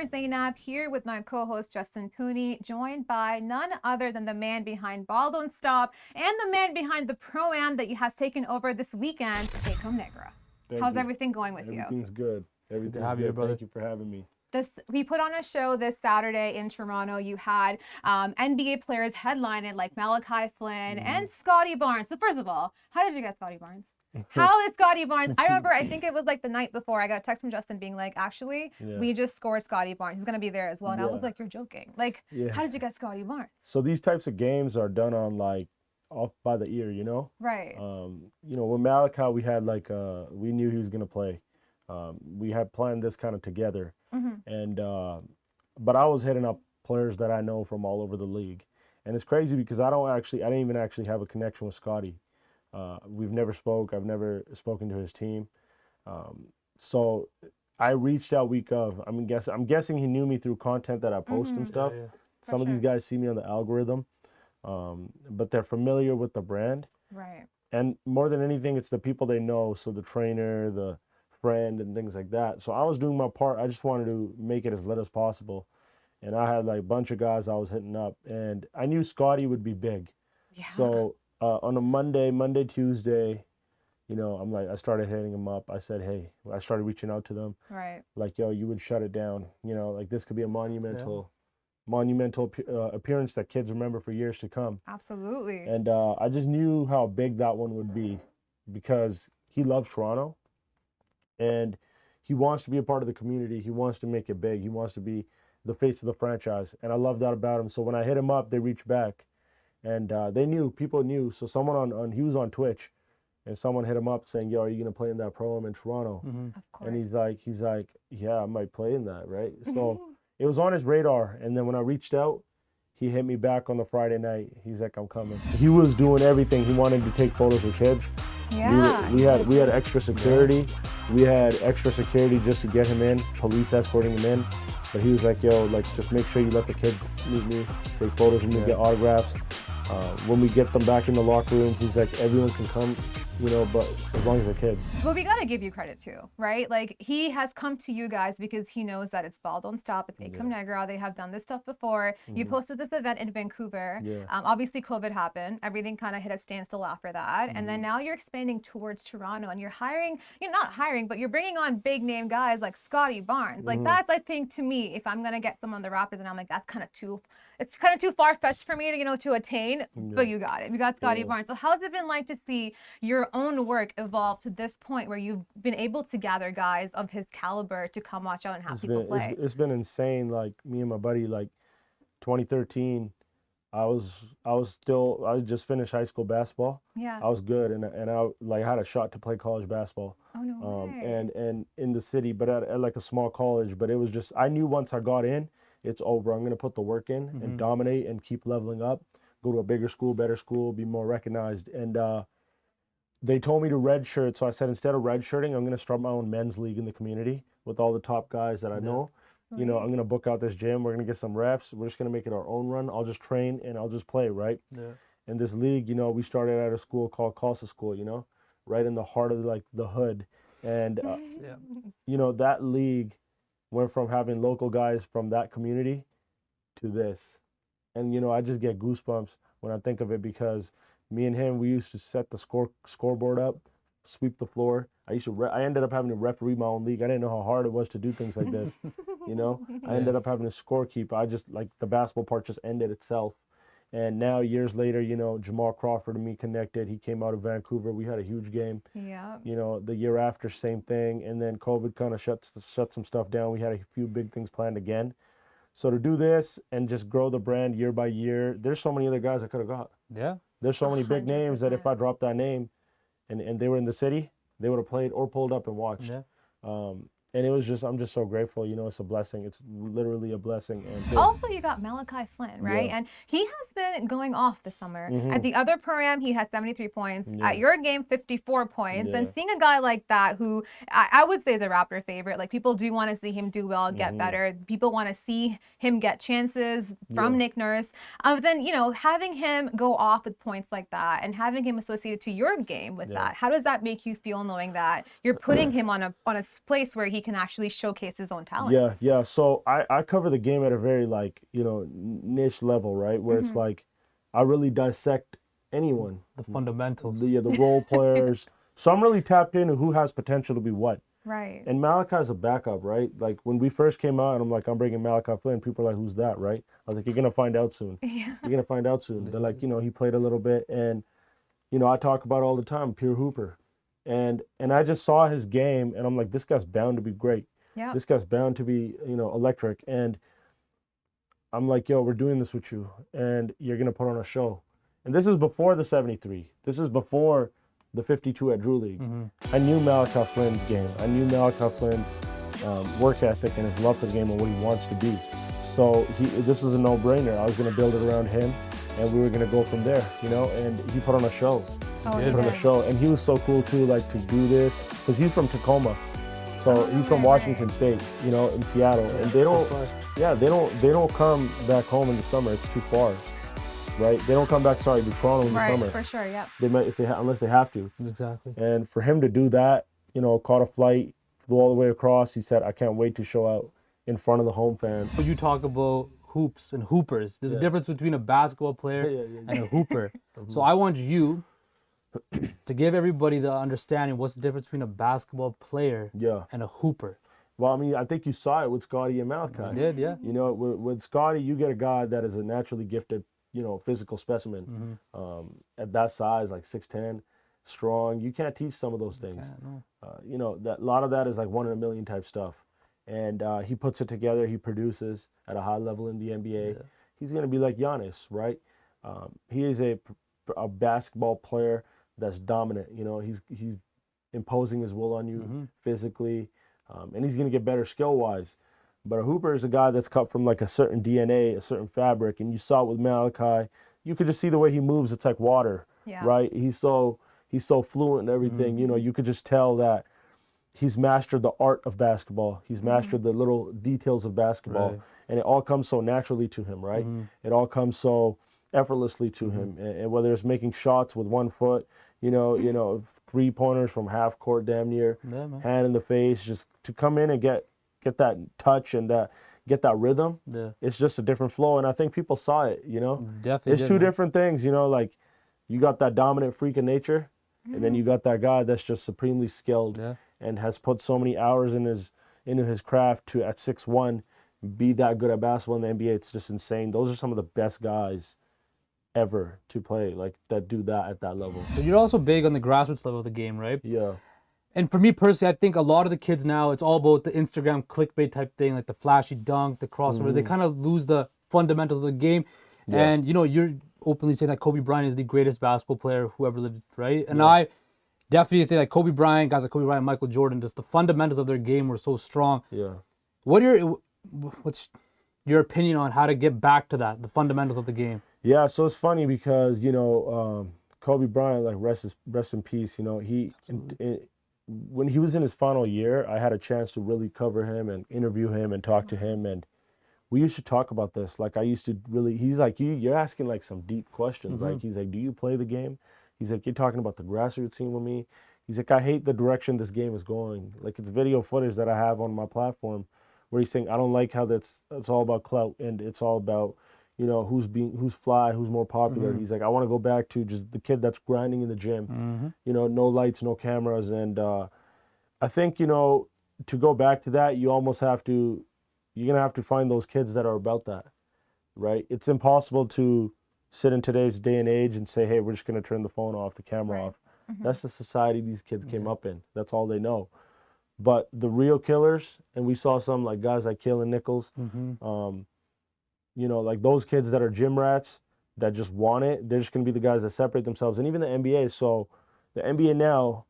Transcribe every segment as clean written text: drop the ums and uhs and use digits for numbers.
Zaniab, here with my co-host Justin Pooni, joined by none other than the man behind Ball Don't Stop and the man behind the Pro-Am that has taken over this weekend, Ekam Nagra. How's everything going with you? Everything's good. Everything's good. Thank you for having me. We put on a show this Saturday in Toronto. You had NBA players headlining like Malachi Flynn and Scotty Barns. So first of all, how did you get Scotty Barns? How is Scotty Barns? I remember, I think it was like the night before, I got a text from Justin being like, actually, we just scored Scotty Barns. He's going to be there as well. And I was like, you're joking. Like, how did you get Scotty Barns? So these types of games are done on like off by the ear, you know? Right. You know, with Malachi, we had like, we knew he was going to play. We had planned this kind of together. And, but I was hitting up players that I know from all over the league. And it's crazy because I didn't even actually have a connection with Scotty. We've never spoke. I've never spoken to his team. So I reached out week of. I'm guessing he knew me through content that I post and stuff. Some of these guys see me on the algorithm, but they're familiar with the brand. Right. And more than anything, it's the people they know. So the trainer, the friend, and things like that. So I was doing my part. I just wanted to make it as lit as possible. And I had like a bunch of guys I was hitting up, and I knew Scotty would be big. Yeah. So on a Monday, Tuesday, you know, I started hitting them up. I said, hey, I started reaching out to them. Right. Like, yo, you would shut it down. You know, like this could be a monumental appearance that kids remember for years to come. Absolutely. And I just knew how big that one would be because he loves Toronto and he wants to be a part of the community. He wants to make it big. He wants to be the face of the franchise. And I love that about him. So when I hit him up, they reached back. And people knew. So someone he was on Twitch, and someone hit him up saying, yo, are you going to play in that Pro-Am in Toronto? Of course. And he's like, yeah, I might play in that, right? So it was on his radar. And then when I reached out, he hit me back on the Friday night. He's like, I'm coming. He was doing everything. He wanted to take photos with kids. Yeah. We had extra security. We had extra security just to get him in, police escorting him in. But he was like, yo, like, just make sure you let the kids meet me, take photos with me, get autographs. When we get them back in the locker room, he's like, everyone can come, you know, but as long as they're kids. But we got to give you credit too, right? Like, he has come to you guys because he knows that it's Ball Don't Stop, it's Ekam Nagra. They have done this stuff before. You posted this event in Vancouver. Obviously, COVID happened. Everything kind of hit a standstill after that. And then now you're expanding towards Toronto and you're hiring, you're not hiring, but you're bringing on big name guys like Scotty Barns. Like, that's, I think, to me, if I'm going to get some on the Raptors, and I'm like, that's kind of too, it's kind of too far-fetched for me to, you know, to attain. But you got it. You got Scotty Barns. So how's it been like to see your own work evolve to this point where you've been able to gather guys of his caliber to come watch out and have people play? It's been insane. Like me and my buddy, like 2013, I just finished high school basketball. Yeah. I was good, and I like had a shot to play college basketball. Oh no way. And in the city, but at like a small college. But it was just, I knew once I got in, it's over. I'm gonna put the work in and dominate and keep leveling up. Go to a bigger school, better school, be more recognized. And they told me to redshirt. So I said, instead of redshirting, I'm going to start my own men's league in the community with all the top guys that I know. You know, I'm going to book out this gym. We're going to get some refs. We're just going to make it our own run. I'll just train and I'll just play, right? Yeah. And this league, you know, we started at a school called Casa School, you know, right in the heart of like the hood. And, you know, that league went from having local guys from that community to this. And, you know, I just get goosebumps when I think of it because me and him, we used to set the scoreboard up, sweep the floor. I ended up having to referee my own league. I didn't know how hard it was to do things like this, you know? I ended up having to scorekeep. I just, like, the basketball part just ended itself. And now, years later, you know, Jamal Crawford and me connected. He came out of Vancouver. We had a huge game. Yeah. You know, the year after, same thing. And then COVID kind of shut some stuff down. We had a few big things planned again. So to do this and just grow the brand year by year, there's so many other guys I could have got. Yeah. There's so many big names that if 100%. I dropped that name and they were in the city, they would have played or pulled up and watched. Yeah. And it was just, I'm just so grateful. You know, it's a blessing. It's literally a blessing. And also, you got Malachi Flynn, right? Yeah. And he has been going off this summer. At the other Pro-Am, he had 73 points. At your game, 54 points. And seeing a guy like that who I would say is a Raptor favorite, like people do want to see him do well, get better. People want to see him get chances from Nick Nurse. Then, you know, having him go off with points like that and having him associated to your game with that, how does that make you feel knowing that you're putting him on a place where he he can actually showcase his own talent. Yeah. So I cover the game at a very like, niche level, right? Where it's like I really dissect anyone. The fundamentals. The role players. So I'm really tapped into who has potential to be what. Right. And Malachi's a backup, right? Like when we first came out, and I'm like, I'm bringing Malachi Flynn. People are like, who's that, right? I was like, you're gonna find out soon. Yeah. You're gonna find out soon. They're like, he played a little bit, and I talk about it all the time, pure hooper, and I just saw his game, and I'm like, this guy's bound to be great. Yeah. This guy's bound to be, electric, and I'm like, yo, we're doing this with you, and you're gonna put on a show. And this is before the 73. This is before the 52 at Drew League. I knew Malachi Flynn's game. I knew Malachi Flynn's work ethic and his love for the game and what he wants to be. So this is a no-brainer. I was going to build it around him, and we were going to go from there, and he put on a show. He put on a show, and he was so cool too, like to do this, because he's from Tacoma. So he's from Washington State, in Seattle, and they don't come back home in the summer. It's too far. Right, they don't come back. To Toronto in the summer. Right, for sure, yeah. They might unless they have to. Exactly. And for him to do that, caught a flight, flew all the way across. He said, "I can't wait to show out in front of the home fans." So you talk about hoops and hoopers. There's a difference between a basketball player and a hooper. So I want you to give everybody the understanding what's the difference between a basketball player and a hooper. Well, I mean, I think you saw it with Scotty and Malachi. I did, yeah. With Scotty, you get a guy that is a naturally gifted, physical specimen. At that size, like 6'10", strong. You can't teach some of those things. That a lot of that is like 1 in a million type stuff. And he puts it together. He produces at a high level in the NBA. Yeah. He's going to be like Giannis, right? He is a basketball player that's dominant. He's imposing his will on you physically, and he's going to get better skill-wise. But a hooper is a guy that's cut from like a certain DNA, a certain fabric, and you saw it with Malachi. You could just see the way he moves. It's like water, right? He's so fluent and everything. You could just tell that he's mastered the art of basketball. He's mastered the little details of basketball, and it all comes so naturally to him, right? It all comes so effortlessly to him, and whether it's making shots with 1 foot, 3-pointers from half court, damn near, hand in the face, just to come in and get that touch and get that rhythm. It's just a different flow, and I think people saw it. Definitely. It's two different things. Like you got that dominant freak of nature, and then you got that guy that's just supremely skilled and has put so many hours into his craft to at 6'1" be that good at basketball in the NBA. It's just insane. Those are some of the best guys ever to play, like that do that at that level. So you're also big on the grassroots level of the game, right? Yeah. And for me personally, I think a lot of the kids now, it's all about the Instagram clickbait type thing, like the flashy dunk, the crossover. They kind of lose the fundamentals of the game. And, you're openly saying that Kobe Bryant is the greatest basketball player who ever lived, right? And I definitely think like Kobe Bryant, guys like Kobe Bryant, Michael Jordan, just the fundamentals of their game were so strong. Yeah. What's your opinion on how to get back to that, the fundamentals of the game? Yeah, so it's funny because, Kobe Bryant, like rest in peace, when he was in his final year, I had a chance to really cover him and interview him and talk to him, and we used to talk about this. Like I used to really, he's like, you're asking like some deep questions. Like he's like, do you play the game? He's like, you're talking about the grassroots team with me. He's like, I hate the direction this game is going. Like it's video footage that I have on my platform where he's saying, I don't like how it's all about clout and it's all about, who's fly, who's more popular. He's like, I want to go back to just the kid that's grinding in the gym, no lights, no cameras. And I think, to go back to that, you're going to have to find those kids that are about that, right? It's impossible to sit in today's day and age and say, hey, we're just going to turn the phone off, the camera off. That's the society these kids came up in. That's all they know. But the real killers, and we saw some like guys like Kalen Nichols, like those kids that are gym rats that just want it, they're just going to be the guys that separate themselves. And even the NBA. So the NBA now,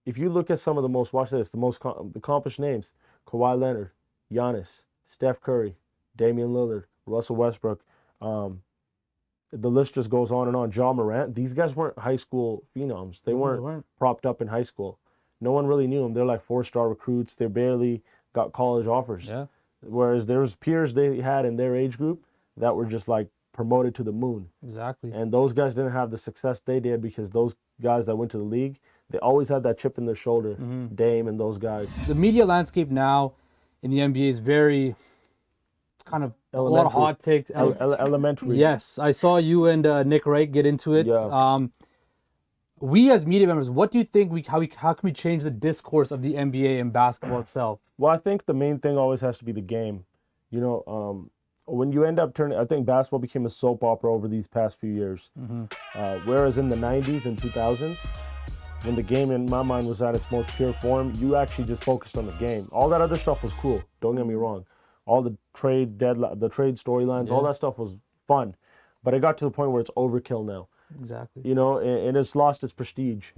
if you look at some of the most, watch this, the most accomplished names, Kawhi Leonard, Giannis, Steph Curry, Damian Lillard, Russell Westbrook, the list just goes on and on. Ja Morant, these guys weren't high school phenoms. They weren't propped up in high school. No one really knew them. They're like 4-star recruits. They barely got college offers. Yeah. Whereas there's peers they had in their age group that were just like promoted to the moon. Exactly. And those guys didn't have the success they did because those guys that went to the league, they always had that chip in their shoulder. Dame and those guys. The media landscape now in the NBA is very kind of a lot of hot takes. Elementary. Yes, I saw you and Nick Wright get into it. Yeah. We as media members, what do you think? How can we change the discourse of the NBA and basketball itself? Well, I think the main thing always has to be the game. You know, when you end up turning, I think basketball became a soap opera over these past few years. Whereas in the 90s and 2000s, when the game in my mind was at its most pure form, you actually just focused on the game. All that other stuff was cool. Don't get me wrong. All the trade storylines, all that stuff was fun. But it got to the point where it's overkill now. Exactly. You know, and it's lost its prestige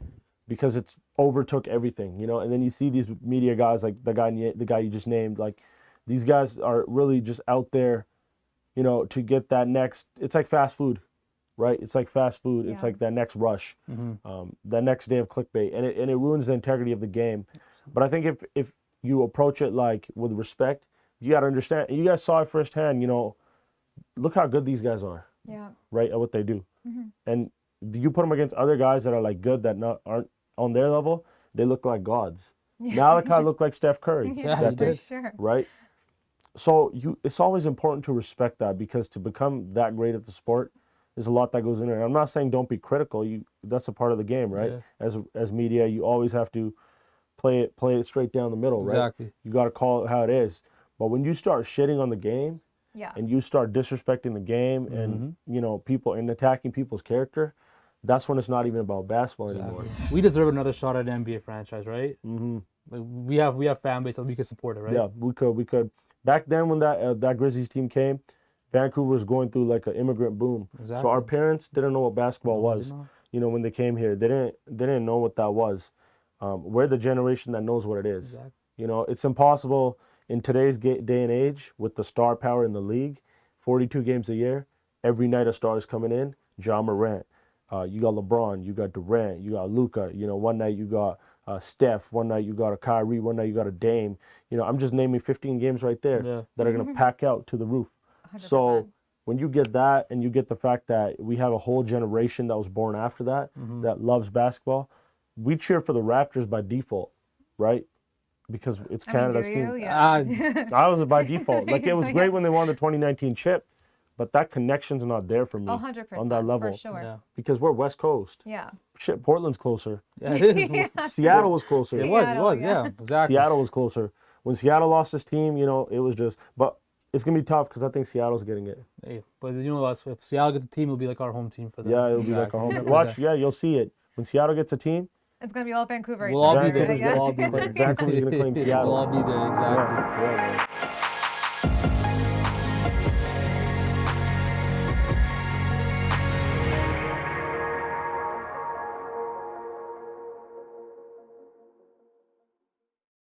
because it's overtook everything. You know, and then you see these media guys like the guy you just named. Like, these guys are really just out there, you know, to get that next. It's like fast food, right? It's like fast food. It's like that next rush, that next day of clickbait, and it ruins the integrity of the game. But I think if you approach it like with respect, you got to understand. You guys saw it firsthand. You know, look how good these guys are. Yeah. Right, at what they do. And you put them against other guys that are like good that aren't on their level, they look like gods. Malachi looked like Steph Curry. Yeah, he did. Sure. Right? So it's always important to respect that, because to become that great at the sport, there's a lot that goes in there. I'm not saying don't be critical. That's a part of the game, right? Yeah. As media, you always have to play it straight down the middle, right? Exactly. You got to call it how it is. But when you start shitting on the game, and you start disrespecting the game, and you know, people, and attacking people's character, that's when it's not even about basketball anymore. We deserve another shot at an NBA franchise, right? Like, we have fan base that we can support it, right? Yeah, we could. Back then, when that Grizzlies team came, Vancouver was going through like an immigrant boom. Exactly. So our parents didn't know what basketball was. You know, when they came here, they didn't know what that was. We're the generation that knows what it is. Exactly. You know, it's impossible in today's day and age with the star power in the league. 42 games a year, every night a star is coming in. Ja Morant, you got LeBron, you got Durant, you got Luka. You know, one night you got Steph, one night you got a Kyrie, one night you got a Dame. You know, I'm just naming 15 games right there that are going to pack out to the roof. 100%. So when you get that, and you get the fact that we have a whole generation that was born after that, that loves basketball, we cheer for the Raptors by default, right? Because it's Canada's team. Yeah. I was by default. Like, it was great when they won the 2019 chip, but that connection's not there for me 100%, on that level. For sure. Yeah. Because we're West Coast. Yeah. Shit, Portland's closer. Yeah, it is. Seattle was closer. It was, yeah, exactly. Seattle was closer. When Seattle lost his team, you know, it was just, but it's going to be tough because I think Seattle's getting it. Hey, but you know, if Seattle gets a team, it'll be like our home team for them. Yeah, it'll be like our home. Watch, you'll see it. When Seattle gets a team, it's going to be all Vancouver. We'll all be there. Vancouver's going to claim Seattle. We'll all be there, exactly. Yeah, man.